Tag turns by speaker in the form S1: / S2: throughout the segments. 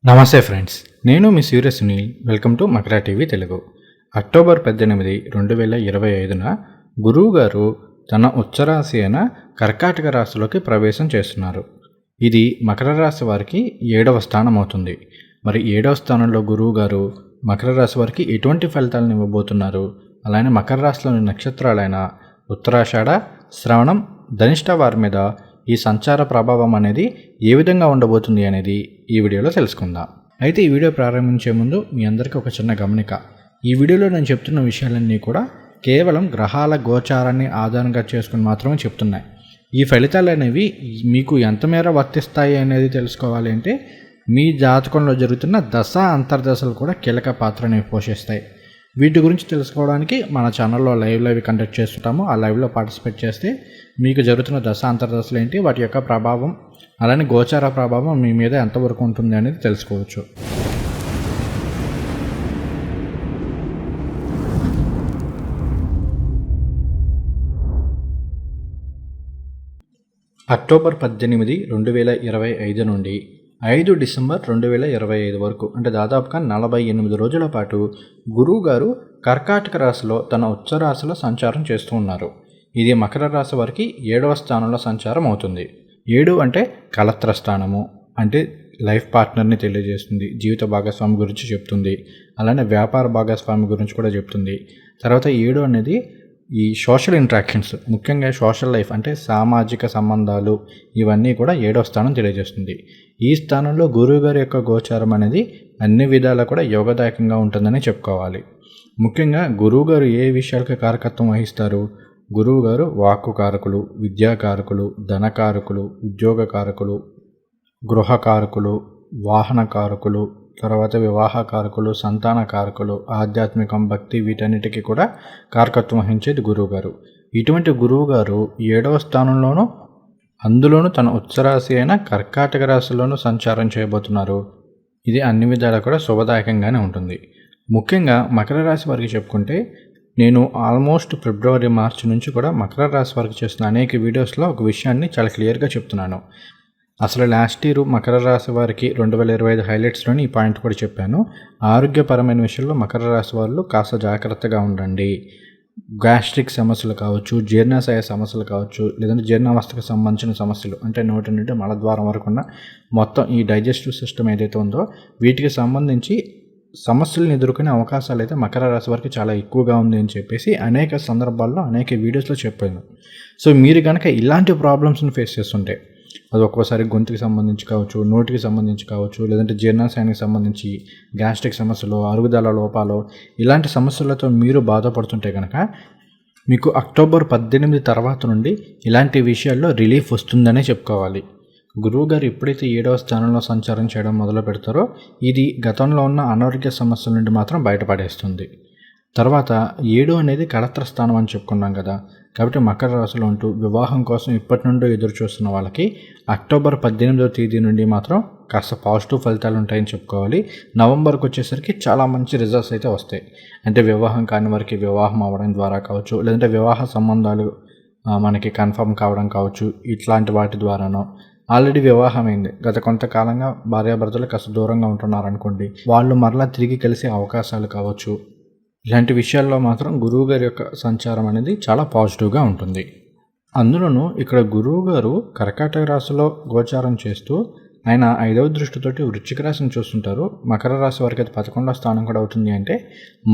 S1: నమస్తే ఫ్రెండ్స్, నేను మీ సూర్య Sunil. Welcome to Makar TV Telugu. October 18, 2025న గురువు గారు తన ఉచ్చరాశి అయిన కర్కాటక రాశిలోకి ప్రవేశం చేస్తున్నారు. ఇది మకర రాశి వారికి 7వ స్థానం అవుతుంది. మరి 7వ స్థానంలో గురువు గారు మకర రాశి వారికి ఎటువంటి ఫలితాలను ఇవ్వబోతున్నారు, అలానే మకర రాశిలోని నక్షత్రాలైన ఉత్తరాషాఢ, శ్రవణం, ధనిష్ట వారి మీద ఈ సంచార ప్రభావం అనేది ఏ విధంగా ఉండబోతుంది అనేది ఈ వీడియోలో తెలుసుకుందాం. అయితే ఈ వీడియో ప్రారంభించే ముందు మీ అందరికీ ఒక చిన్న గమనిక. ఈ వీడియోలో నేను చెప్తున్న విషయాలన్నీ కూడా కేవలం గ్రహాల గోచారాన్ని ఆధారంగా చేసుకుని మాత్రమే చెప్తున్నాయి. ఈ ఫలితాలు అనేవి మీకు ఎంత మేర వర్తిస్తాయి అనేది తెలుసుకోవాలి అంటే మీ జాతకంలో జరుగుతున్న దశ అంతర్దశలు కూడా కీలక పాత్రని పోషిస్తాయి. వీటి గురించి తెలుసుకోవడానికి మన ఛానల్లో లైవ్ కండక్ట్ చేస్తుంటాము. ఆ లైవ్లో పార్టిసిపేట్ చేస్తే మీకు జరుగుతున్న దశ అంతర్దశలు ఏంటి, వాటి యొక్క ప్రభావం, అలానే గోచార ప్రభావం మీ మీద ఎంతవరకు ఉంటుంది అనేది తెలుసుకోవచ్చు. అక్టోబర్ 18, 2025 నుండి 5 డిసెంబర్ 2025 వరకు, అంటే దాదాపుగా 48 రోజుల పాటు గురువు గారు కర్కాటక రాశిలో తన ఉచ్చరాశిలో సంచారం చేస్తూ ఉన్నారు. ఇది మకర రాశి వారికి 7వ స్థానంలో సంచారం అవుతుంది. 7 అంటే కలత్ర స్థానము, అంటే లైఫ్ పార్ట్నర్ని తెలియజేస్తుంది, జీవిత భాగస్వామి గురించి చెప్తుంది, అలానే వ్యాపార భాగస్వామి గురించి కూడా చెప్తుంది. తర్వాత 7 అనేది ఈ సోషల్ ఇంట్రాక్షన్స్, ముఖ్యంగా సోషల్ లైఫ్ అంటే సామాజిక సంబంధాలు, ఇవన్నీ కూడా 7వ స్థానం తెలియజేస్తుంది. ఈ స్థానంలో గురువుగారి యొక్క గోచారం అనేది అన్ని విధాలా కూడా యోగదాయకంగా ఉంటుందని చెప్పుకోవాలి. ముఖ్యంగా గురువుగారు ఏ విషయాలకు కారకత్వం వహిస్తారు? గురువుగారు వాక్కు కారకులు, విద్యాకారకులు, ధనకారకులు, ఉద్యోగకారకులు, గృహకారకులు, వాహనకారకులు, తర్వాత వివాహకారకులు, సంతానకారకులు, ఆధ్యాత్మికం, భక్తి, వీటన్నిటికీ కూడా కారకత్వం వహించేది గురువుగారు. ఇటువంటి గురువుగారు 7వ స్థానంలోనూ, అందులోనూ తన ఉచ్చరాశి అయిన కర్కాటక రాశిలోనూ సంచారం చేయబోతున్నారు. ఇది అన్ని విధాలా కూడా శుభదాయకంగానే ఉంటుంది. ముఖ్యంగా మకర రాశి వారికి చెప్పుకుంటే, నేను ఆల్మోస్ట్ ఫిబ్రవరి, మార్చి నుంచి కూడా మకర రాశి వారికి చేస్తున్న అనేక వీడియోస్లో ఒక విషయాన్ని చాలా క్లియర్గా చెప్తున్నాను. అసలు లాస్ట్ ఇయర్ మకర రాశి వారికి 2025 హైలైట్స్లోని ఈ పాయింట్ కూడా చెప్పాను. ఆరోగ్యపరమైన విషయంలో మకర రాశి వాళ్ళు కాస్త జాగ్రత్తగా ఉండండి. గ్యాస్ట్రిక్ సమస్యలు కావచ్చు, జీర్ణాశయ సమస్యలు కావచ్చు, లేదంటే జీర్ణావస్థకు సంబంధించిన సమస్యలు, అంటే నోటి నుండి మలద్వారం వరకు ఉన్న మొత్తం ఈ డైజెస్టివ్ సిస్టమ్ ఏదైతే ఉందో వీటికి సంబంధించి సమస్యలను ఎదుర్కొనే అవకాశాలు అయితే మకర రాశి వారికి చాలా ఎక్కువగా ఉంది అని చెప్పేసి అనేక సందర్భాల్లో అనేక వీడియోస్లో చెప్పాను. సో మీరు కనుక ఇలాంటి ప్రాబ్లమ్స్ని ఫేస్ చేస్తుంటే, అది ఒక్కోసారి గొంతుకి సంబంధించి కావచ్చు, నోటికి సంబంధించి కావచ్చు, లేదంటే జీర్ణాశయానికి సంబంధించి గ్యాస్ట్రిక్ సమస్యలు, అరుగుదల లోపాలు, ఇలాంటి సమస్యలతో మీరు బాధపడుతుంటే కనుక మీకు అక్టోబర్ 18 తర్వాత నుండి ఇలాంటి విషయాల్లో రిలీఫ్ వస్తుందనే చెప్పుకోవాలి. గురువుగారు ఎప్పుడైతే 7వ స్థానంలో సంచారం చేయడం మొదలు పెడతారో ఇది గతంలో ఉన్న అనారోగ్య సమస్యల నుండి మాత్రం బయటపడేస్తుంది. తర్వాత 7 అనేది కలత్ర స్థానం అని చెప్పుకున్నాం కదా. కాబట్టి మకర రాశిలో ఉంటూ వివాహం కోసం ఇప్పటి నుండి ఎదురు చూస్తున్న వాళ్ళకి అక్టోబర్ 18వ తేదీ నుండి మాత్రం కాస్త పాజిటివ్ ఫలితాలు ఉంటాయని చెప్పుకోవాలి. నవంబర్కి వచ్చేసరికి చాలా మంచి రిజల్ట్స్ అయితే వస్తాయి. అంటే వివాహం కాని వారికి వివాహం అవ్వడం ద్వారా కావచ్చు, లేదంటే వివాహ సంబంధాలు మనకి కన్ఫర్మ్ కావడం కావచ్చు, ఇట్లాంటి వాటి ద్వారానో, ఆల్రెడీ వివాహమైంది గత కొంతకాలంగా భార్యాభర్తలు కాస్త దూరంగా ఉంటున్నారు అనుకోండి, వాళ్ళు మరలా తిరిగి కలిసే అవకాశాలు కావచ్చు. ఇలాంటి విషయాల్లో మాత్రం గురువుగారి యొక్క సంచారం అనేది చాలా పాజిటివ్గా ఉంటుంది. అందులోనూ ఇక్కడ గురువుగారు కర్కాటక రాశిలో గోచారం చేస్తూ ఆయన 5వ దృష్టితోటి వృశ్చిక రాశిని చూస్తుంటారు. మకర రాశి వారికి అది 11వ స్థానం కూడా అవుతుంది. అంటే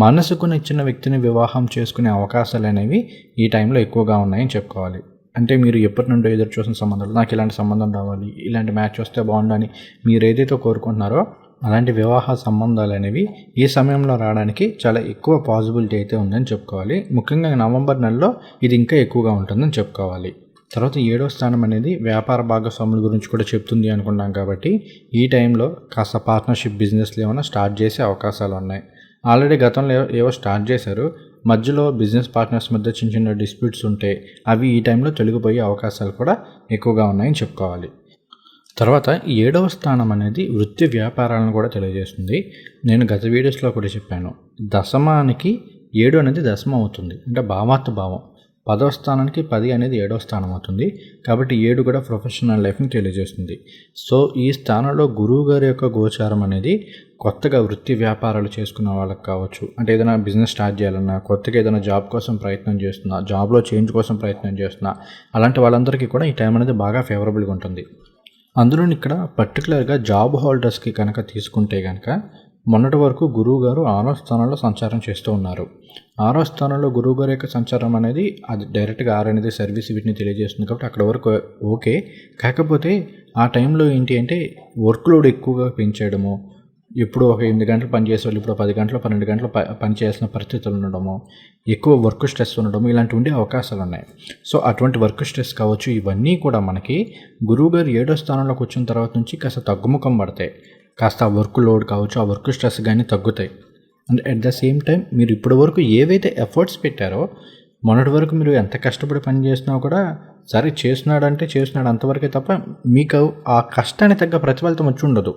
S1: మనసుకు నచ్చిన వ్యక్తిని వివాహం చేసుకునే అవకాశాలు అనేవి ఈ టైంలో ఎక్కువగా ఉన్నాయని చెప్పుకోవాలి. అంటే మీరు ఎప్పటి నుండో ఎదురు చూసిన సంబంధాలు, నాకు ఇలాంటి సంబంధం రావాలి, ఇలాంటి మ్యాచ్ వస్తే బాగుండని మీరు ఏదైతే కోరుకుంటున్నారో అలాంటి వివాహ సంబంధాలు అనేవి ఈ సమయంలో రావడానికి చాలా ఎక్కువ పాసిబిలిటీ అయితే ఉందని చెప్పుకోవాలి. ముఖ్యంగా నవంబర్ నెలలో ఇది ఇంకా ఎక్కువగా ఉంటుందని చెప్పుకోవాలి. తర్వాత 7వ స్థానం అనేది వ్యాపార భాగస్వాముల గురించి కూడా చెప్తుంది అనుకున్నాం. కాబట్టి ఈ టైంలో కాస్త పార్ట్నర్షిప్ బిజినెస్లు ఏమైనా స్టార్ట్ చేసే అవకాశాలు ఉన్నాయి. ఆల్రెడీ గతంలో ఏవో స్టార్ట్ చేశారు, మధ్యలో బిజినెస్ పార్ట్నర్స్ మధ్య చిన్న చిన్న డిస్ప్యూట్స్ ఉంటే అవి ఈ టైంలో తొలగిపోయే అవకాశాలు కూడా ఎక్కువగా ఉన్నాయని చెప్పుకోవాలి. తర్వాత 7వ స్థానం అనేది వృత్తి వ్యాపారాలను కూడా తెలియజేస్తుంది. నేను గత వీడియోస్లో కూడా చెప్పాను, దశమానికి 7 అనేది దశమ అవుతుంది, అంటే భావాత్ భావం. 10వ స్థానానికి 10 అనేది 7వ స్థానం అవుతుంది. కాబట్టి 7 కూడా ప్రొఫెషనల్ లైఫ్ని తెలియజేస్తుంది. సో ఈ స్థానంలో గురువు గారి యొక్క గోచారం అనేది కొత్తగా వృత్తి వ్యాపారాలు చేసుకున్న వాళ్ళకి కావచ్చు, అంటే ఏదైనా బిజినెస్ స్టార్ట్ చేయాలన్నా, కొత్తగా ఏదైనా జాబ్ కోసం ప్రయత్నం చేస్తున్నా, జాబ్లో చేంజ్ కోసం ప్రయత్నం చేస్తున్నా, అలాంటి వాళ్ళందరికీ కూడా ఈ టైం అనేది బాగా ఫేవరబుల్గా ఉంటుంది. అందులో ఇక్కడ పర్టికులర్గా జాబ్ హోల్డర్స్కి కనుక తీసుకుంటే కనుక మొన్నటి వరకు గురువు గారు 6వ స్థానంలో సంచారం చేస్తూ ఉన్నారు. 6వ స్థానంలో గురువు గారి యొక్క సంచారం అనేది అది డైరెక్ట్గా 6 అనేది సర్వీస్ వీటిని తెలియజేస్తుంది కాబట్టి అక్కడ వరకు ఓకే. కాకపోతే ఆ టైంలో ఏంటి అంటే వర్క్ లోడ్ ఎక్కువగా పెంచేయడము, ఎప్పుడు ఒక 8 గంటలు పని చేసేవాళ్ళు ఇప్పుడు 10 గంటలు 12 గంటలు పని చేయాల్సిన పరిస్థితులు ఉండడము, ఎక్కువ వర్క్ స్ట్రెస్ ఉండడము, ఇలాంటివి ఉండే అవకాశాలు ఉన్నాయి. సో అటువంటి వర్క్ స్ట్రెస్ కావచ్చు, ఇవన్నీ కూడా మనకి గురువు గారు 7వ స్థానంలోకి వచ్చిన తర్వాత నుంచి కాస్త తగ్గుముఖం పడతాయి. కాస్త ఆ వర్క్ లోడ్ కావచ్చు, ఆ వర్క్ స్ట్రెస్ కానీ తగ్గుతాయి. And at the same time మీరు ఇప్పటి వరకు ఏవైతే ఎఫర్ట్స్ పెట్టారో, మొన్నటి వరకు మీరు ఎంత కష్టపడి పని చేసినా కూడా సరే చేస్తున్నాడు అంతవరకే తప్ప మీకు ఆ కష్టానికి తగ్గ ప్రతిఫలితం వచ్చి ఉండదు.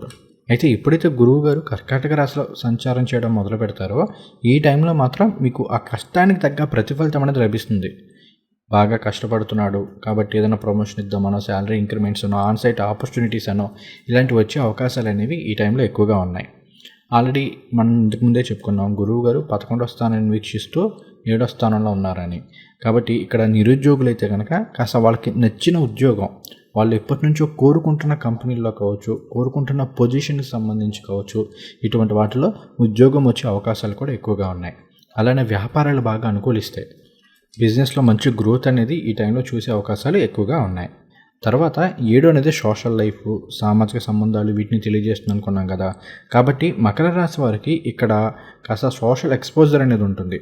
S1: అయితే ఎప్పుడైతే గురువు గారు కర్కాటక రాశిలో సంచారం చేయడం మొదలు పెడతారో ఈ టైంలో మాత్రం మీకు ఆ కష్టానికి తగ్గ ప్రతిఫలితం అనేది లభిస్తుంది. బాగా కష్టపడుతున్నాడు కాబట్టి ఏదైనా ప్రమోషన్ ఇద్దామనో, శాలరీ ఇంక్రిమెంట్స్ అనో, ఆన్సైట్ ఆపర్చునిటీస్ అనో ఇలాంటివి వచ్చే అవకాశాలు అనేవి ఈ టైంలో ఎక్కువగా ఉన్నాయి. ఆల్రెడీ మనం ఇంతకుముందే చెప్పుకున్నాం గురువు గారు 11వ స్థానాన్ని వీక్షిస్తూ 7వ స్థానంలో ఉన్నారని. కాబట్టి ఇక్కడ నిరుద్యోగులు అయితే కనుక కాస్త వాళ్ళకి నచ్చిన ఉద్యోగం, వాళ్ళు ఎప్పటి నుంచో కోరుకుంటున్న కంపెనీల్లో కావచ్చు, కోరుకుంటున్న పొజిషన్కి సంబంధించి కావచ్చు, ఇటువంటి వాటిలో ఉద్యోగం వచ్చే అవకాశాలు కూడా ఎక్కువగా ఉన్నాయి. అలానే వ్యాపారాలు బాగా అనుకూలిస్తాయి. బిజినెస్లో మంచి గ్రోత్ అనేది ఈ టైంలో చూసే అవకాశాలు ఎక్కువగా ఉన్నాయి. తర్వాత 7 అనేది సోషల్ లైఫ్, సామాజిక సంబంధాలు వీటిని తెలియజేస్తుంది అనుకున్నాం కదా. కాబట్టి మకర రాశి వారికి ఇక్కడ కాస్త సోషల్ ఎక్స్పోజర్ అనేది ఉంటుంది.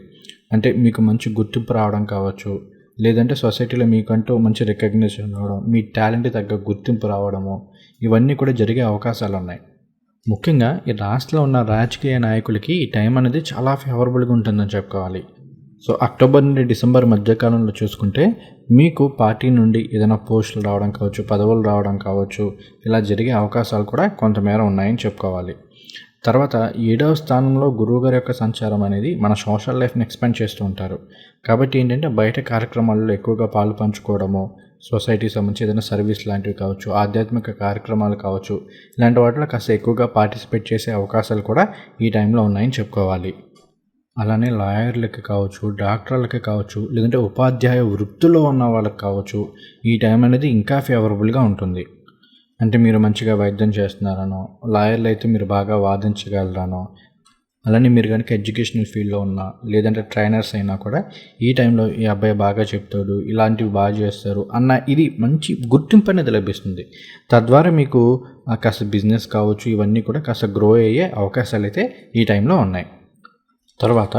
S1: అంటే మీకు మంచి గుర్తింపు రావడం కావచ్చు, లేదంటే సొసైటీలో మీకంటూ మంచి రికగ్నిషన్ రావడం, మీ టాలెంట్ తగ్గ గుర్తింపు రావడము, ఇవన్నీ కూడా జరిగే అవకాశాలు ఉన్నాయి. ముఖ్యంగా ఈ రాష్ట్రంలో ఉన్న రాజకీయ నాయకులకి ఈ టైం అనేది చాలా ఫేవరబుల్గా ఉంటుందని చెప్పుకోవాలి. సో అక్టోబర్ నుండి డిసెంబర్ మధ్యకాలంలో చూసుకుంటే మీకు పార్టీ నుండి ఏదైనా పోస్టులు రావడం కావచ్చు, పదవులు రావడం కావచ్చు, ఇలా జరిగే అవకాశాలు కూడా కొంతమేర ఉన్నాయని చెప్పుకోవాలి. తర్వాత 7వ స్థానంలో గురువుగారి యొక్క సంచారం అనేది మన సోషల్ లైఫ్ని ఎక్స్పాండ్ చేస్తూ ఉంటారు. కాబట్టి ఏంటంటే బయట కార్యక్రమాల్లో ఎక్కువగా పాలు పంచుకోవడము, సొసైటీకి సంబంధించి ఏదైనా సర్వీస్ లాంటివి కావచ్చు, ఆధ్యాత్మిక కార్యక్రమాలు కావచ్చు, ఇలాంటి వాటిలో కాస్త ఎక్కువగా పార్టిసిపేట్ చేసే అవకాశాలు కూడా ఈ టైంలో ఉన్నాయని చెప్పుకోవాలి. అలానే లాయర్లకి కావచ్చు, డాక్టర్లకి కావచ్చు, లేదంటే ఉపాధ్యాయ వృత్తిలో ఉన్న వాళ్ళకి కావచ్చు, ఈ టైం అనేది ఇంకా ఫేవరబుల్గా ఉంటుంది. అంటే మీరు మంచిగా వైద్యం చేస్తున్నారనో, లాయర్లు అయితే మీరు బాగా వాదించగలరనో, అలానే మీరు కనుక ఎడ్యుకేషనల్ ఫీల్డ్లో ఉన్నా, లేదంటే ట్రైనర్స్ అయినా కూడా ఈ టైంలో ఈ అబ్బాయి బాగా చెప్తాడు, ఇలాంటివి బాగా చేస్తారు అన్న ఇది మంచి గుర్తింపు అనేది లభిస్తుంది. తద్వారా మీకు కాస్త బిజినెస్ కావచ్చు, ఇవన్నీ కూడా కాస్త గ్రో అయ్యే అవకాశాలు అయితే ఈ టైంలో ఉన్నాయి. తర్వాత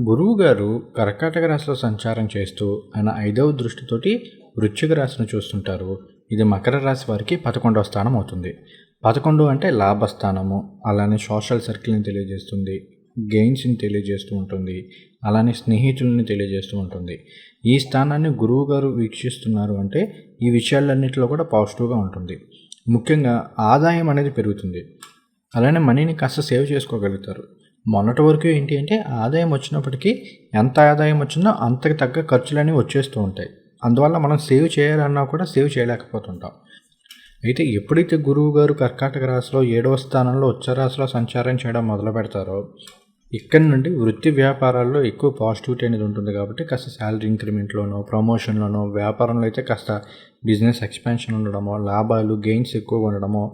S1: గురువు గారు కర్కాటక రాశిలో సంచారం చేస్తూ ఆయన 5వ దృష్టితోటి వృశ్చిక రాశిని చూస్తుంటారు. ఇది మకర రాశి వారికి 11వ స్థానం అవుతుంది. 11 అంటే లాభస్థానము, అలానే సోషల్ సర్కిల్ని తెలియజేస్తుంది, గెయిన్స్ని తెలియజేస్తూ ఉంటుంది, అలానే స్నేహితులని తెలియజేస్తూ ఉంటుంది. ఈ స్థానాన్ని గురువు గారు వీక్షిస్తున్నారు అంటే ఈ విషయాలన్నింటిలో కూడా పాజిటివ్గా ఉంటుంది. ముఖ్యంగా ఆదాయం అనేది పెరుగుతుంది, అలానే మనీని కాస్త సేవ్ చేసుకోగలుగుతారు. మొన్నటి వరకు ఏంటి అంటే ఆదాయం వచ్చినప్పటికీ ఎంత ఆదాయం వచ్చిందో అంతకు తగ్గ ఖర్చులన్నీ వచ్చేస్తూ ఉంటాయి. అందువల్ల మనం సేవ్ చేయాలన్నా కూడా సేవ్ చేయలేకపోతుంటాం. అయితే ఎప్పుడైతే గురువు గారు కర్కాటక రాశిలో 7వ స్థానంలో ఉచ్చరాశిలో సంచారం చేయడం మొదలు పెడతారో ఇక్కడి నుండి వృత్తి వ్యాపారాల్లో ఎక్కువ పాజిటివిటీ అనేది ఉంటుంది. కాబట్టి కాస్త శాలరీ ఇంక్రిమెంట్లోనో, ప్రమోషన్లోనో, వ్యాపారంలో అయితే కాస్త బిజినెస్ ఎక్స్పాన్షన్ ఉండడమో, లాభాలు గెయిన్స్ ఎక్కువగా ఉండడమో,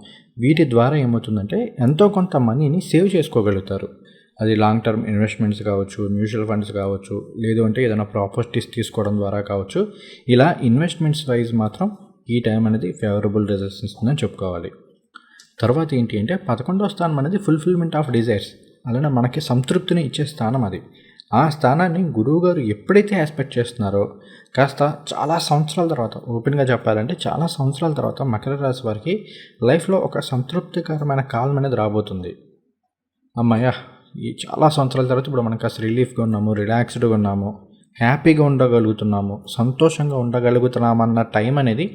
S1: వీటి ద్వారా ఏమవుతుందంటే ఎంతో కొంత మనీని సేవ్ చేసుకోగలుగుతారు. అది లాంగ్ టర్మ్ ఇన్వెస్ట్మెంట్స్ కావచ్చు, మ్యూచువల్ ఫండ్స్ కావచ్చు, లేదు అంటే ఏదైనా ప్రాపర్టీస్ తీసుకోవడం ద్వారా కావచ్చు. ఇలా ఇన్వెస్ట్మెంట్స్ వైజ్ మాత్రం ఈ టైం అనేది ఫేవరబుల్ రిజల్ట్స్ ఇస్తుందని చెప్పుకోవాలి. తర్వాత ఏంటి అంటే 11వ స్థానం అనేది ఫుల్ఫిల్మెంట్ ఆఫ్ డిజైర్స్, అలానే మనకి సంతృప్తిని ఇచ్చే స్థానం అది. ఆ స్థానాన్ని గురువుగారు ఎప్పుడైతే యాస్పెక్ట్ చేస్తున్నారో కాస్త చాలా సంవత్సరాల తర్వాత, ఓపెన్గా చెప్పాలంటే చాలా సంవత్సరాల తర్వాత మకర రాశి వారికి లైఫ్లో ఒక సంతృప్తికరమైన కాలం అనేది రాబోతుంది. అమ్మాయ ఈ చాలా సంవత్సరాల తర్వాత ఇప్పుడు మనం కాస్త రిలీఫ్గా ఉన్నాము, రిలాక్స్డ్గా ఉన్నాము, హ్యాపీగా ఉండగలుగుతున్నాము, సంతోషంగా ఉండగలుగుతున్నామన్న టైం అనేది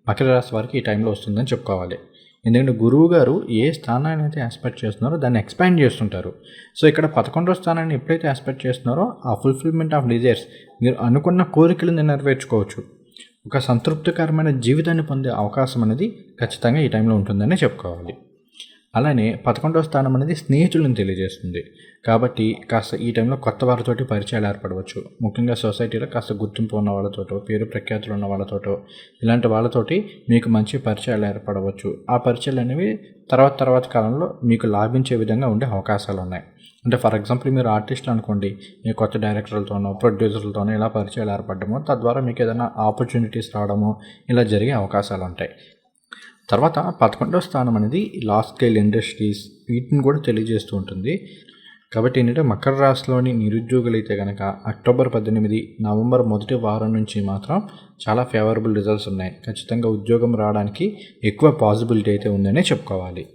S1: మకర రాశి వారికి ఈ టైంలో వస్తుందని చెప్పుకోవాలి. ఎందుకంటే గురువు గారు ఏ స్థానాన్ని అయితే ఆస్పెక్ట్ చేస్తున్నారో దాన్ని ఎక్స్పాండ్ చేస్తుంటారు. సో ఇక్కడ 11వ స్థానాన్ని ఎప్పుడైతే ఆస్పెక్ట్ చేస్తున్నారో ఆ ఫుల్ఫిల్మెంట్ ఆఫ్ డిజైర్స్, మీరు అనుకున్న కోరికలను నెరవేర్చుకోవచ్చు, ఒక సంతృప్తికరమైన జీవితాన్ని పొందే అవకాశం అనేది ఖచ్చితంగా ఈ టైంలో ఉంటుందని చెప్పుకోవాలి. అలానే 11వ స్థానం అనేది స్నేహితులను తెలియజేస్తుంది. కాబట్టి కాస్త ఈ టైంలో కొత్త వారితోటి పరిచయాలు ఏర్పడవచ్చు. ముఖ్యంగా సొసైటీలో కాస్త గుర్తింపు ఉన్న వాళ్ళతోటో, పేరు ప్రఖ్యాతులు ఉన్న వాళ్ళతోటో, ఇలాంటి వాళ్ళతోటి మీకు మంచి పరిచయాలు ఏర్పడవచ్చు. ఆ పరిచయాలు అనేవి తర్వాత కాలంలో మీకు లాభించే విధంగా ఉండే అవకాశాలు ఉన్నాయి. అంటే ఫర్ ఎగ్జాంపుల్ మీరు ఆర్టిస్టులు అనుకోండి, మీ కొత్త డైరెక్టర్లతోనో, ప్రొడ్యూసర్లతోనో ఇలా పరిచయాలు ఏర్పడము, తద్వారా మీకు ఏదైనా ఆపర్చునిటీస్ రావడము ఇలా జరిగే అవకాశాలు ఉంటాయి. తర్వాత 11వ స్థానం అనేది లార్జ్ స్కేల్ ఇండస్ట్రీస్ వీటిని కూడా తెలియజేస్తూ ఉంటుంది. కాబట్టి ఏంటంటే మకర రాశిలోని నిరుద్యోగులు అయితే కనుక అక్టోబర్ 18, నవంబర్ మొదటి వారం నుంచి మాత్రం చాలా ఫేవరబుల్ రిజల్ట్స్ ఉన్నాయి. ఖచ్చితంగా ఉద్యోగం రావడానికి ఎక్కువ పాసిబిలిటీ అయితే ఉందనే చెప్పుకోవాలి.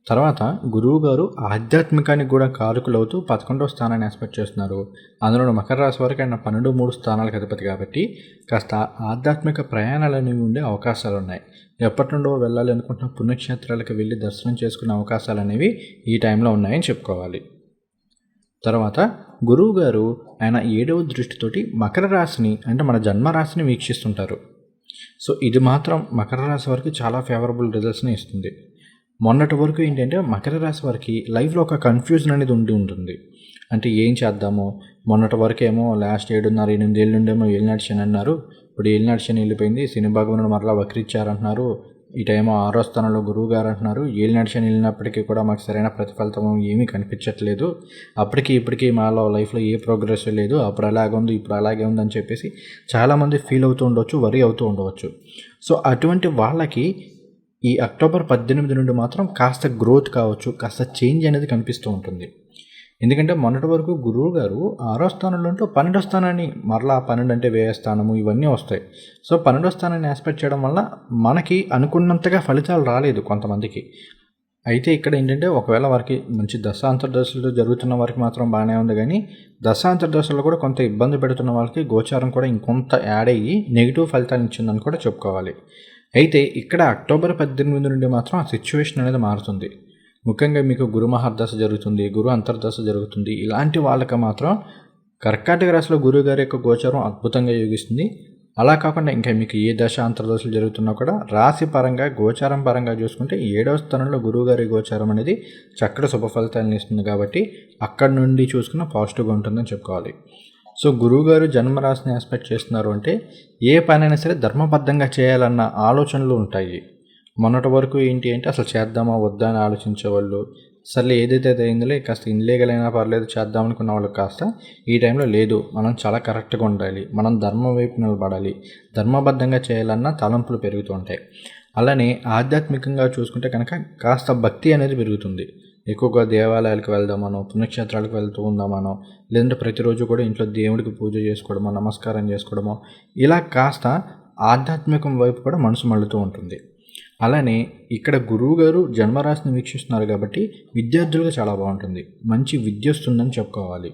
S1: తర్వాత గురువు గారు ఆధ్యాత్మికానికి కూడా కారకులవుతూ 11వ స్థానాన్ని ఎక్స్పెక్ట్ చేస్తున్నారు. అందులో మకర రాశి వారికి ఆయన 12, 3 స్థానాలకు అధిపతి కాబట్టి కాస్త ఆధ్యాత్మిక ప్రయాణాలు అనేవి ఉండే అవకాశాలు ఉన్నాయి. ఎప్పటి నుండో వెళ్ళాలి అనుకుంటున్న పుణ్యక్షేత్రాలకు వెళ్ళి దర్శనం చేసుకునే అవకాశాలు అనేవి ఈ టైంలో ఉన్నాయని చెప్పుకోవాలి. తర్వాత గురువు గారు ఆయన 7వ దృష్టితోటి మకర రాశిని అంటే మన జన్మరాశిని వీక్షిస్తుంటారు. సో ఇది మాత్రం మకర రాశి వారికి చాలా ఫేవరబుల్ రిజల్ట్స్ని ఇస్తుంది. మొన్నటి వరకు ఏంటంటే మకర రాశి వారికి లైఫ్లో ఒక కన్ఫ్యూజన్ అనేది ఉంటుంది. అంటే ఏం చేద్దామో, మొన్నటి వరకు ఏమో లాస్ట్ 7.5, 8 ఏళ్ళ నుండేమో ఏలినాటి శని అన్నారు, ఇప్పుడు ఏలినాటి శని వెళ్ళిపోయింది, శని భగవానుడు మరలా వక్రించారంటున్నారు, ఇటేమో 6వ స్థానంలో గురువు గారు అంటున్నారు, ఏలినాటి శని వెళ్ళినప్పటికీ కూడా మాకు సరైన ప్రతిఫలితం ఏమీ కనిపించట్లేదు, అప్పటికి ఇప్పటికీ మాలో లైఫ్లో ఏ ప్రోగ్రెస్ లేదు, అప్పుడు అలాగే ఉంది ఇప్పుడు అలాగే ఉందని చెప్పేసి చాలామంది ఫీల్ అవుతూ ఉండవచ్చు, వరీ అవుతూ ఉండవచ్చు. సో అటువంటి వాళ్ళకి ఈ అక్టోబర్ 18 నుండి మాత్రం కాస్త గ్రోత్ కావచ్చు, కాస్త చేంజ్ అనేది కనిపిస్తూ ఉంటుంది. ఎందుకంటే మొన్నటి వరకు గురువు గారు 6వ స్థానంలో ఉంటూ 12వ స్థానాన్ని మరలా 12 అంటే వ్యయ స్థానము ఇవన్నీ వస్తాయి. సో 12వ స్థానాన్ని ఆస్పెక్ట్ చేయడం వల్ల మనకి అనుకున్నంతగా ఫలితాలు రాలేదు కొంతమందికి. అయితే ఇక్కడ ఏంటంటే ఒకవేళ వారికి మంచి దశాంతర్దశలు జరుగుతున్న వారికి మాత్రం బాగానే ఉంది, కానీ దశాంతర్దశలో కూడా కొంత ఇబ్బంది పెడుతున్న వాళ్ళకి గోచారం కూడా ఇంకొంత యాడ్ అయ్యి నెగిటివ్ ఫలితాలు ఇచ్చిందని కూడా చెప్పుకోవాలి. అయితే ఇక్కడ అక్టోబర్ 18 నుండి మాత్రం ఆ సిచ్యువేషన్ అనేది మారుతుంది. ముఖ్యంగా మీకు గురు మహర్దశ జరుగుతుంది, గురు అంతర్దశ జరుగుతుంది. ఇలాంటి వాళ్ళకి మాత్రం కర్కాటక రాశిలో గురువు గారి యొక్క గోచారం అద్భుతంగా యోగిస్తుంది. అలా కాకుండా ఇంకా మీకు ఏ దశ అంతర్దశలు జరుగుతున్నా కూడా రాశి పరంగా గోచారం పరంగా చూసుకుంటే 7వ స్థానంలో గురువు గారి గోచారం అనేది చక్కటి శుభ ఫలితాలను ఇస్తుంది. కాబట్టి అక్కడి నుండి చూసుకున్న పాజిటివ్గా ఉంటుందని చెప్పుకోవాలి. సో గురువుగారు జన్మరాశిని ఎక్స్పెక్ట్ చేస్తున్నారు అంటే ఏ పనైనా సరే ధర్మబద్ధంగా చేయాలన్న ఆలోచనలు ఉంటాయి. మొన్నటి వరకు ఏంటి అంటే అసలు చేద్దామా వద్దా అని ఆలోచించేవాళ్ళు, సర్లే ఏదైతే అయిందిలే కాస్త ఇన్లీగల్ అయినా పర్లేదు చేద్దాం అనుకున్న వాళ్ళు కాస్త ఈ టైంలో లేదు, మనం చాలా కరెక్ట్గా ఉండాలి, మనం ధర్మం వైపు నిలబడాలి, ధర్మబద్ధంగా చేయాలన్న తలంపులు పెరుగుతూ ఉంటాయి. అలానే ఆధ్యాత్మికంగా చూసుకుంటే కనుక కాస్త భక్తి అనేది పెరుగుతుంది. ఎక్కువగా దేవాలయాలకు వెళ్దామనో, పుణ్యక్షేత్రాలకు వెళ్తూ ఉందామనో, లేదంటే ప్రతిరోజు కూడా ఇంట్లో దేవుడికి పూజ చేసుకోవడమో, నమస్కారం చేసుకోవడమో, ఇలా కాస్త ఆధ్యాత్మికం వైపు కూడా మనసు మళ్ళుతూ ఉంటుంది. అలానే ఇక్కడ గురువు గారు జన్మరాశిని వీక్షిస్తున్నారు కాబట్టి విద్యార్థులకు చాలా బాగుంటుంది, మంచి విద్య వస్తుందని చెప్పుకోవాలి.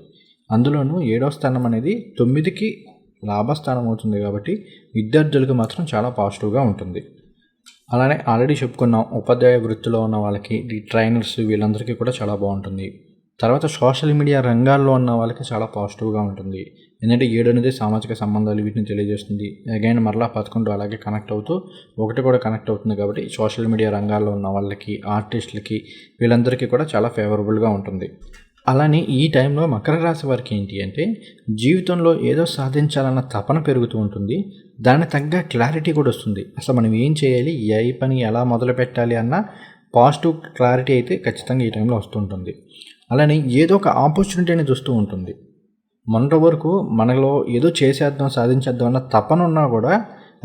S1: అందులోనూ 7వ స్థానం అనేది 9కి లాభస్థానం అవుతుంది కాబట్టి విద్యార్థులకు మాత్రం చాలా పాజిటివ్గా ఉంటుంది. అలానే ఆల్రెడీ చెప్పుకున్నాం, ఉపాధ్యాయ వృత్తిలో ఉన్న వాళ్ళకి, ఈ ట్రైనర్స్ వీళ్ళందరికీ కూడా చాలా బాగుంటుంది. తర్వాత సోషల్ మీడియా రంగాల్లో ఉన్న వాళ్ళకి చాలా పాజిటివ్గా ఉంటుంది. ఎందుకంటే 7 అనేది సామాజిక సంబంధాలు వీటిని తెలియజేస్తుంది. అగైన్ మరలా 11 అలాగే కనెక్ట్ అవుతూ 1 కూడా కనెక్ట్ అవుతుంది. కాబట్టి సోషల్ మీడియా రంగాల్లో ఉన్న వాళ్ళకి, ఆర్టిస్టులకి వీళ్ళందరికీ కూడా చాలా ఫేవరబుల్గా ఉంటుంది. అలానే ఈ టైంలో మకర రాశి వారికి ఏంటి అంటే జీవితంలో ఏదో సాధించాలన్న తపన పెరుగుతూ ఉంటుంది. దాని తగ్గ క్లారిటీ కూడా వస్తుంది. అసలు మనం ఏం చేయాలి, ఏ పని ఎలా మొదలు పెట్టాలి అన్న పాజిటివ్ క్లారిటీ అయితే ఖచ్చితంగా ఈ టైంలో వస్తుంటుంది. అలానే ఏదో ఒక ఆపర్చునిటీని చూస్తూ ఉంటుంది. మొన్నటి వరకు మనలో ఏదో చేసేద్దాం, సాధించేద్దాం అన్న తపన ఉన్నా కూడా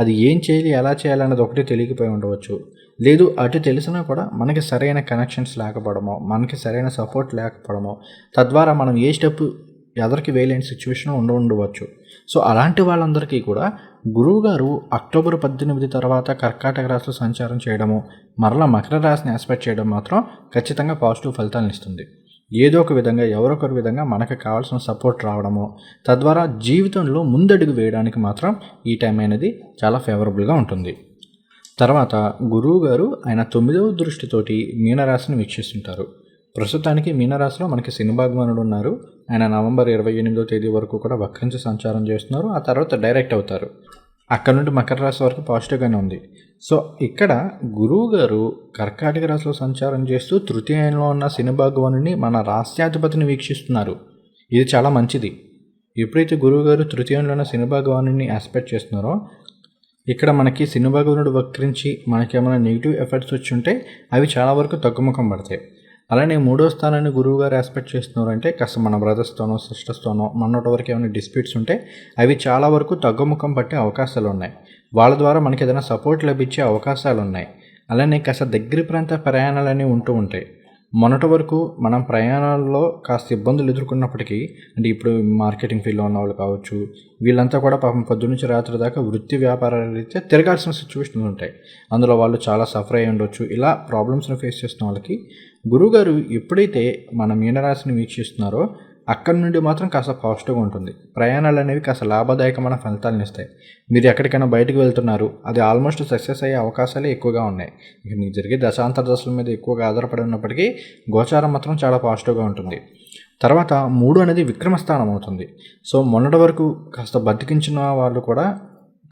S1: అది ఏం చేయాలి, ఎలా చేయాలన్నది ఒకటి తెలియకపోయి ఉండవచ్చు. లేదు అటు తెలిసినా కూడా మనకి సరైన కనెక్షన్స్ లేకపోవడమో, మనకి సరైన సపోర్ట్ లేకపోవడమో, తద్వారా మనం ఏ స్టెప్ ఎదరికి వేయలేని సిచ్యువేషన్ ఉండవచ్చు. సో అలాంటి వాళ్ళందరికీ కూడా గురువుగారు అక్టోబర్ 18 తర్వాత కర్కాటక రాశిలో సంచారం చేయడము, మరలా మకర రాశిని ఎక్స్పెక్ట్ చేయడం మాత్రం ఖచ్చితంగా పాజిటివ్ ఫలితాలను ఇస్తుంది. ఏదో ఒక విధంగా ఎవరొకరి విధంగా మనకు కావాల్సిన సపోర్ట్ రావడము, తద్వారా జీవితంలో ముందడుగు వేయడానికి మాత్రం ఈ టైం అనేది చాలా ఫేవరబుల్గా ఉంటుంది. తర్వాత గురువు గారు ఆయన 9వ దృష్టితోటి మీనరాశిని వీక్షిస్తుంటారు. ప్రస్తుతానికి మీనరాశిలో మనకి శని భగవానుడు ఉన్నారు. ఆయన నవంబర్ 28వ తేదీ వరకు కూడా వక్రించి సంచారం చేస్తున్నారు. ఆ తర్వాత డైరెక్ట్ అవుతారు. అక్కడ నుండి మకర రాశి వరకు పాజిటివ్గానే ఉంది. సో ఇక్కడ గురువు గారు కర్కాటక రాశిలో సంచారం చేస్తూ తృతీయంలో ఉన్న శని భగవానుడిని మన రాశ్యాధిపతిని వీక్షిస్తున్నారు. ఇది చాలా మంచిది. ఎప్పుడైతే గురువు గారు తృతీయంలో ఉన్న శని భగవానుడిని ఆస్పెక్ట్ చేస్తున్నారో ఇక్కడ మనకి శని భగవానుడు వక్రించి మనకి ఏమైనా నెగిటివ్ ఎఫెక్ట్స్ వచ్చి ఉంటే అవి చాలా వరకు తగ్గుముఖం పడతాయి. అలానే 3వ స్థానాన్ని గురువు గారు ఆస్పెక్ట్ చేస్తున్నారంటే కాస్త మన బ్రదర్స్తోనో సిస్టర్స్తోనో మొన్నటి వరకు ఏమైనా డిస్ప్యూట్స్ ఉంటే అవి చాలా వరకు తగ్గుముఖం పట్టే అవకాశాలు ఉన్నాయి. వాళ్ళ ద్వారా మనకి ఏదైనా సపోర్ట్ లభించే అవకాశాలు ఉన్నాయి. అలానే కాస్త దగ్గర ప్రాంత ప్రయాణాలు అనేవి ఉంటూ ఉంటాయి. మొన్నటి వరకు మనం ప్రయాణాల్లో కాస్త ఇబ్బందులు ఎదుర్కొన్నప్పటికీ అంటే ఇప్పుడు మార్కెటింగ్ ఫీల్డ్లో ఉన్న వాళ్ళు కావచ్చు, వీళ్ళంతా కూడా పాపం పొద్దున్నుంచి రాత్రి దాకా వృత్తి వ్యాపారాల రీత్యా తిరగాల్సిన సిచ్యువేషన్స్ ఉంటాయి. అందులో వాళ్ళు చాలా సఫర్ అయ్యి ఉండొచ్చు. ఇలా ప్రాబ్లమ్స్ని ఫేస్ చేస్తున్న వాళ్ళకి గురువుగారు ఎప్పుడైతే మన మీనరాశిని వీక్షిస్తున్నారో అక్కడి నుండి మాత్రం కాస్త పాజిటివ్గా ఉంటుంది. ప్రయాణాలు అనేవి కాస్త లాభదాయకమైన ఫలితాలను ఇస్తాయి. మీరు ఎక్కడికైనా బయటకు వెళ్తున్నారు, అది ఆల్మోస్ట్ సక్సెస్ అయ్యే అవకాశాలే ఎక్కువగా ఉన్నాయి. ఇక మీకు జరిగే దశాంతర దశల మీద ఎక్కువగా ఆధారపడి ఉన్నప్పటికీ గోచారం మాత్రం చాలా పాజిటివ్గా ఉంటుంది. తర్వాత 3 అనేది విక్రమస్థానం అవుతుంది. సో మొన్నటి వరకు కాస్త బతికించిన వాళ్ళు కూడా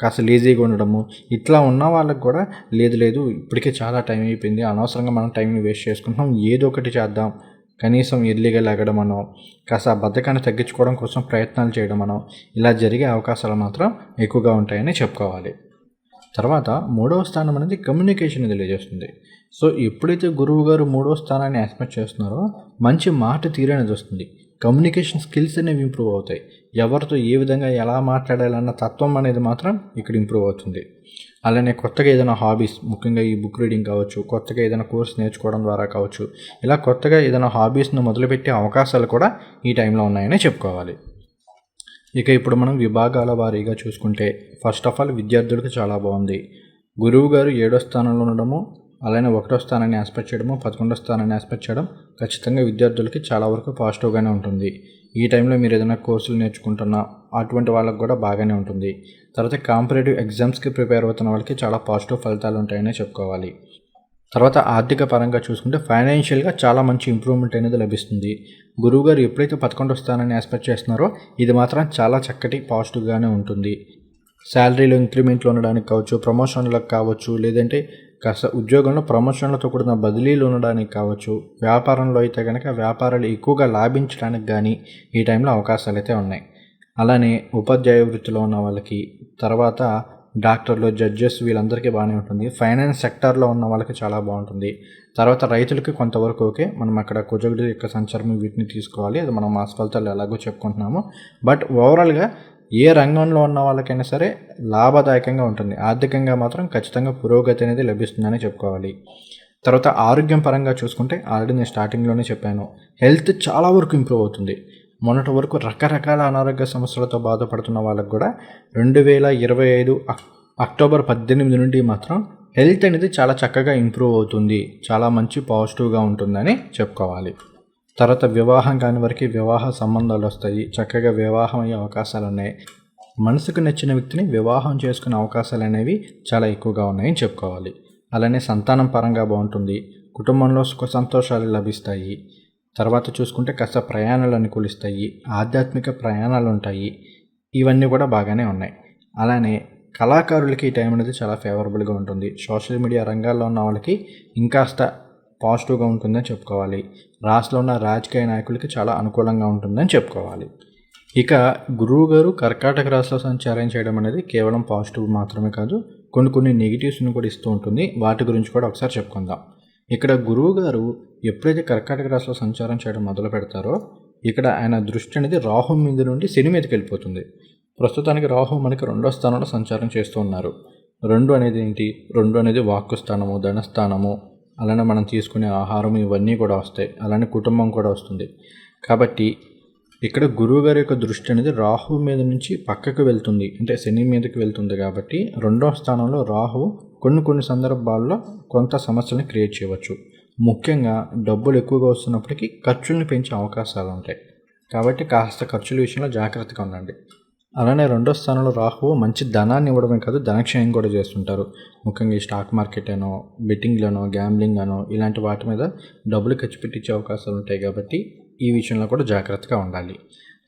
S1: కాస్త లేజీగా ఉండడము, ఇట్లా ఉన్న వాళ్ళకి కూడా లేదు ఇప్పటికే చాలా టైం అయిపోయింది, అనవసరంగా మనం టైంని వేస్ట్ చేసుకుంటున్నాం, ఏదో ఒకటి చేద్దాం, కనీసం ఎర్లీగా లేగడమనో కాస్త బద్ధకాన్ని తగ్గించుకోవడం కోసం ప్రయత్నాలు చేయడమనో ఇలా జరిగే అవకాశాలు మాత్రం ఎక్కువగా ఉంటాయని చెప్పుకోవాలి. తర్వాత 3వ స్థానం అనేది కమ్యూనికేషన్ తెలియజేస్తుంది. సో ఎప్పుడైతే గురువు గారు 3వ స్థానాన్ని ఆస్పెక్ట్ చేస్తున్నారో మంచి మాట తీరు అనేది వస్తుంది. కమ్యూనికేషన్ స్కిల్స్ అనేవి ఇంప్రూవ్ అవుతాయి. ఎవరితో ఏ విధంగా ఎలా మాట్లాడాలన్న తత్వం అనేది మాత్రం ఇక్కడ ఇంప్రూవ్ అవుతుంది. అలానే కొత్తగా ఏదైనా హాబీస్, ముఖ్యంగా ఈ బుక్ రీడింగ్ కావచ్చు, కొత్తగా ఏదైనా కోర్స్ నేర్చుకోవడం ద్వారా కావచ్చు, ఇలా కొత్తగా ఏదైనా హాబీస్ను మొదలుపెట్టే అవకాశాలు కూడా ఈ టైంలో ఉన్నాయని చెప్పుకోవాలి. ఇక ఇప్పుడు మనం విభాగాల వారీగా చూసుకుంటే ఫస్ట్ ఆఫ్ ఆల్ విద్యార్థులకు చాలా బాగుంది. గురువు గారు 7వ స్థానంలో ఉండడము, అలానే 1వ స్థానాన్ని ఆస్పెక్ట్ చేయడము, 11వ స్థానాన్ని ఆస్పెక్ట్ చేయడం ఖచ్చితంగా విద్యార్థులకి చాలా వరకు పాజిటివ్గానే ఉంటుంది. ఈ టైంలో మీరు ఏదైనా కోర్సులు నేర్చుకుంటున్నా అటువంటి వాళ్ళకి కూడా బాగానే ఉంటుంది. తర్వాత కాంపిటేటివ్ ఎగ్జామ్స్కి ప్రిపేర్ అవుతున్న వాళ్ళకి చాలా పాజిటివ్ ఫలితాలు ఉంటాయని చెప్పుకోవాలి. తర్వాత ఆర్థిక పరంగా చూసుకుంటే ఫైనాన్షియల్గా చాలా మంచి ఇంప్రూవ్మెంట్ అనేది లభిస్తుంది. గురువుగారు ఎప్పుడైతే 11వ స్థానాన్ని ఆస్పెక్ట్ చేస్తున్నారో ఇది మాత్రం చాలా చక్కటి పాజిటివ్గానే ఉంటుంది. శాలరీలో ఇంక్రిమెంట్లు ఉండడానికి కావచ్చు, ప్రమోషన్లకు కావచ్చు, లేదంటే కాస్త ఉద్యోగంలో ప్రమోషన్లతో కూడిన బదిలీలు ఉండడానికి కావచ్చు, వ్యాపారంలో అయితే కనుక వ్యాపారాలు ఎక్కువగా లాభించడానికి కానీ ఈ టైంలో అవకాశాలు అయితే ఉన్నాయి. అలానే ఉపాధ్యాయ వృత్తిలో ఉన్న వాళ్ళకి, తర్వాత డాక్టర్లు, జడ్జెస్ వీళ్ళందరికీ బాగానే ఉంటుంది. ఫైనాన్స్ సెక్టార్లో ఉన్న వాళ్ళకి చాలా బాగుంటుంది. తర్వాత రైతులకి కొంతవరకు ఓకే. మనం అక్కడ కుజుడి యొక్క సంచారం వీటిని తీసుకోవాలి, అది మనం మాస్ ఫలితాలు ఎలాగో చెప్పుకుంటున్నాము. బట్ ఓవరాల్గా ఏ రంగంలో ఉన్న వాళ్ళకైనా సరే లాభదాయకంగా ఉంటుంది. ఆర్థికంగా మాత్రం ఖచ్చితంగా పురోగతి అనేది లభిస్తుందని చెప్పుకోవాలి. తర్వాత ఆరోగ్యం పరంగా చూసుకుంటే ఆల్రెడీ నేను స్టార్టింగ్లోనే చెప్పాను, హెల్త్ చాలా వరకు ఇంప్రూవ్ అవుతుంది. మొన్నటి వరకు రకరకాల అనారోగ్య సమస్యలతో బాధపడుతున్న వాళ్ళకు కూడా 2025 అక్టోబర్ 18 నుండి మాత్రం హెల్త్ అనేది చాలా చక్కగా ఇంప్రూవ్ అవుతుంది, చాలా మంచి పాజిటివ్గా ఉంటుందని చెప్పుకోవాలి. తర్వాత వివాహం కాని వారికి వివాహ సంబంధాలు వస్తాయి, చక్కగా వివాహం అయ్యే అవకాశాలు ఉన్నాయి. మనసుకు నచ్చిన వ్యక్తిని వివాహం చేసుకునే అవకాశాలు అనేవి చాలా ఎక్కువగా ఉన్నాయని చెప్పుకోవాలి. అలానే సంతానం పరంగా బాగుంటుంది, కుటుంబంలో సుఖ సంతోషాలు లభిస్తాయి. తర్వాత చూసుకుంటే కాస్త ప్రయాణాలు అనుకూలిస్తాయి, ఆధ్యాత్మిక ప్రయాణాలు ఉంటాయి, ఇవన్నీ కూడా బాగానే ఉన్నాయి. అలానే కళాకారులకి ఈ టైం అనేది చాలా ఫేవరబుల్గా ఉంటుంది. సోషల్ మీడియా రంగాల్లో ఉన్న వాళ్ళకి ఇంకాస్త పాజిటివ్గా ఉంటుందని చెప్పుకోవాలి. రాష్ట్రంలో ఉన్న రాజకీయ నాయకులకి చాలా అనుకూలంగా ఉంటుందని చెప్పుకోవాలి. ఇక గురువు గారు కర్కాటక రాశిలో సంచారం చేయడం అనేది కేవలం పాజిటివ్ మాత్రమే కాదు, కొన్ని నెగిటివ్స్ని కూడా ఇస్తూ ఉంటుంది. వాటి గురించి కూడా ఒకసారి చెప్పుకుందాం. ఇక్కడ గురువు గారు ఎప్పుడైతే కర్కాటక రాశిలో సంచారం చేయడం మొదలు పెడతారో ఇక్కడ ఆయన దృష్టి అనేది రాహు మీద నుండి శని మీదకి వెళ్ళిపోతుంది. ప్రస్తుతానికి రాహు మనకి 2వ స్థానంలో సంచారం చేస్తూ ఉన్నారు. 2 అనేది ఏంటి? 2 అనేది వాక్కు స్థానము, ధనస్థానము, అలానే మనం తీసుకునే ఆహారం ఇవన్నీ కూడా వస్తాయి. అలానే కుటుంబం కూడా వస్తుంది. కాబట్టి ఇక్కడ గురువు గారి యొక్క దృష్టి అనేది రాహు మీద నుంచి పక్కకు వెళ్తుంది, అంటే శని మీదకి వెళ్తుంది. కాబట్టి 2వ స్థానంలో రాహు కొన్ని సందర్భాల్లో కొంత సమస్యలను క్రియేట్ చేయవచ్చు. ముఖ్యంగా డబ్బులు ఎక్కువగా వస్తున్నప్పటికీ ఖర్చుల్ని పెంచే అవకాశాలు ఉంటాయి. కాబట్టి కాస్త ఖర్చుల విషయంలో జాగ్రత్తగా ఉండండి. అలానే రెండో స్థానంలో రాహువు మంచి ధనాన్ని ఇవ్వడమే కాదు, ధనక్షయం కూడా చేస్తుంటారు. ముఖ్యంగా ఈ స్టాక్ మార్కెట్ అనో, బెట్టింగ్లను, గ్యాంబ్లింగ్ అనో ఇలాంటి వాటి మీద డబ్బులు ఖర్చు పెట్టించే అవకాశాలు ఉంటాయి కాబట్టి ఈ విషయంలో కూడా జాగ్రత్తగా ఉండాలి.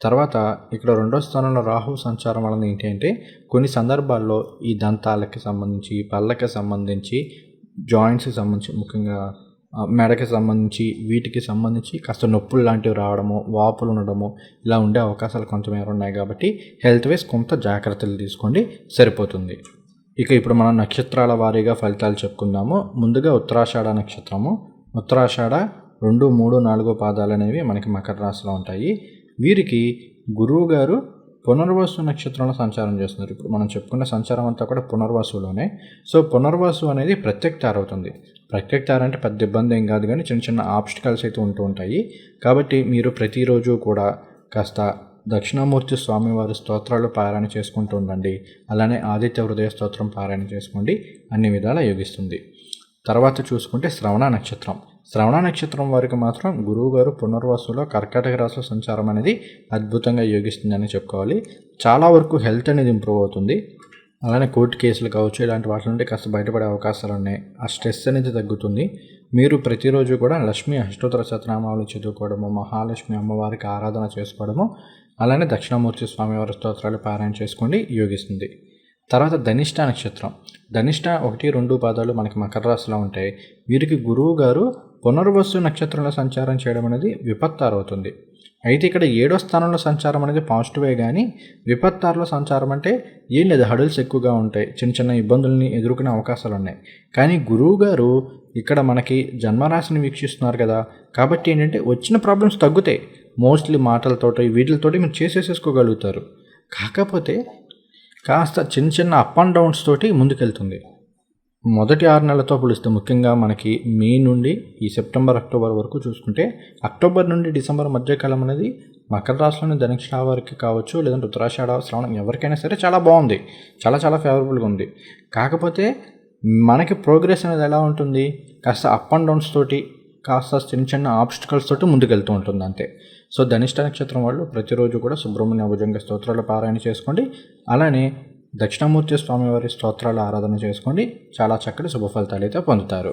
S1: తర్వాత ఇక్కడ రెండో స్థానంలో రాహువు సంచారం వలన ఏంటి అంటే కొన్ని సందర్భాల్లో ఈ దంతాలకి సంబంధించి, పళ్ళకి సంబంధించి, జాయింట్స్కి సంబంధించి, ముఖ్యంగా మెడకి సంబంధించి, వీటికి సంబంధించి కాస్త నొప్పులు లాంటివి రావడము, వాపులు ఉండడము ఇలా ఉండే అవకాశాలు కొంతమేర ఉన్నాయి కాబట్టి హెల్త్ వైజ్ కొంత జాగ్రత్తలు తీసుకోండి, సరిపోతుంది. ఇక ఇప్పుడు మనం నక్షత్రాల వారీగా ఫలితాలు చెప్పుకుందాము. ముందుగా ఉత్తరాషాఢ నక్షత్రము. ఉత్తరాషాఢ 2, 3, 4 పాదాలు అనేవి మనకి మకర రాశిలో ఉంటాయి. వీరికి గురువు గారు పునర్వసు నక్షత్రంలో సంచారం చేస్తున్నారు. ఇప్పుడు మనం చెప్పుకున్న సంచారం అంతా కూడా పునర్వసులోనే. సో పునర్వసు అనేది ప్రత్యక్తార అవుతుంది. ప్రత్యక్తార అంటే పెద్ద ఇబ్బంది ఏం కాదు, కానీ చిన్న చిన్న ఆబ్స్టికల్స్ అయితే ఉంటూ ఉంటాయి. కాబట్టి మీరు ప్రతిరోజు కూడా కాస్త దక్షిణామూర్తి స్వామివారి స్తోత్రాలు పారాయణ చేసుకుంటూ ఉండండి. అలానే ఆదిత్య హృదయ స్తోత్రం పారాయణ చేసుకోండి, అన్ని విధాలా యోగిస్తుంది. తర్వాత చూసుకుంటే శ్రవణ నక్షత్రం. శ్రవణ నక్షత్రం వారికి మాత్రం గురువు గారు పునర్వసులో కర్కాటక రాశిలో సంచారం అనేది అద్భుతంగా యోగిస్తుందని చెప్పుకోవాలి. చాలా వరకు హెల్త్ అనేది ఇంప్రూవ్ అవుతుంది. అలానే కోర్టు కేసులు కావచ్చు, ఇలాంటి వాటి నుండి కాస్త బయటపడే అవకాశాలు ఉన్నాయి. ఆ స్ట్రెస్ అనేది తగ్గుతుంది. మీరు ప్రతిరోజు కూడా లక్ష్మీ అష్టోత్తర శతనామాలు చదువుకోవడము, మహాలక్ష్మి అమ్మవారికి ఆరాధన చేసుకోవడము, అలానే దక్షిణామూర్తి స్వామివారి స్తోత్రాలు పారాయణ చేసుకోండి, యోగిస్తుంది. తర్వాత ధనిష్ట నక్షత్రం. ధనిష్ట 1, 2 పాదాలు మనకి మకర రాశిలో ఉంటాయి. వీరికి గురువు గారు పునర్వసు నక్షత్రంలో సంచారం చేయడం అనేది విపత్తారు అవుతుంది. అయితే ఇక్కడ 7వ స్థానంలో సంచారం అనేది పాజిటివే, కానీ విపత్తారులో సంచారం అంటే ఏం లేదు, హడల్స్ ఎక్కువగా ఉంటాయి, చిన్న చిన్న ఇబ్బందుల్ని ఎదుర్కొనే అవకాశాలు ఉన్నాయి. కానీ గురువు గారు ఇక్కడ మనకి జన్మరాశిని వీక్షిస్తున్నారు కదా, కాబట్టి ఏంటంటే వచ్చిన ప్రాబ్లమ్స్ తగ్గుతాయి. మోస్ట్లీ మాటలతోటి వీటితోటి మీరు చేసేసుకోగలుగుతారు. కాకపోతే కాస్త చిన్న చిన్న అప్ అండ్ డౌన్స్ తోటి ముందుకెళ్తుంది. మొదటి 6 నెలలతో పోలిస్తే, ముఖ్యంగా మనకి మే నుండి ఈ సెప్టెంబర్, అక్టోబర్ వరకు చూసుకుంటే, అక్టోబర్ నుండి డిసెంబర్ మధ్యకాలం అనేది మకర రాశిలోని ధనిష్ట వారికి కావచ్చు, లేదంటే ఉత్తరాషాఢ, శ్రవణం ఎవరికైనా సరే చాలా బాగుంది, చాలా చాలా ఫేవరబుల్గా ఉంది. కాకపోతే మనకి ప్రోగ్రెస్ అనేది ఎలా ఉంటుంది, కాస్త అప్ అండ్ డౌన్స్ తోటి, కాస్త చిన్న చిన్న ఆబ్స్టికల్స్ తోటి ముందుకెళ్తూ ఉంటుంది అంతే. సో ధనిష్ట నక్షత్రం వాళ్ళు ప్రతిరోజు కూడా సుబ్రహ్మణ్య భుజంగ స్తోత్రాలు పారాయణ చేసుకోండి. అలానే దక్షిణామూర్తి స్వామివారి స్తోత్రాల ఆరాధన చేసుకోండి. చాలా చక్కటి శుభ ఫలితాలు అయితే పొందుతారు.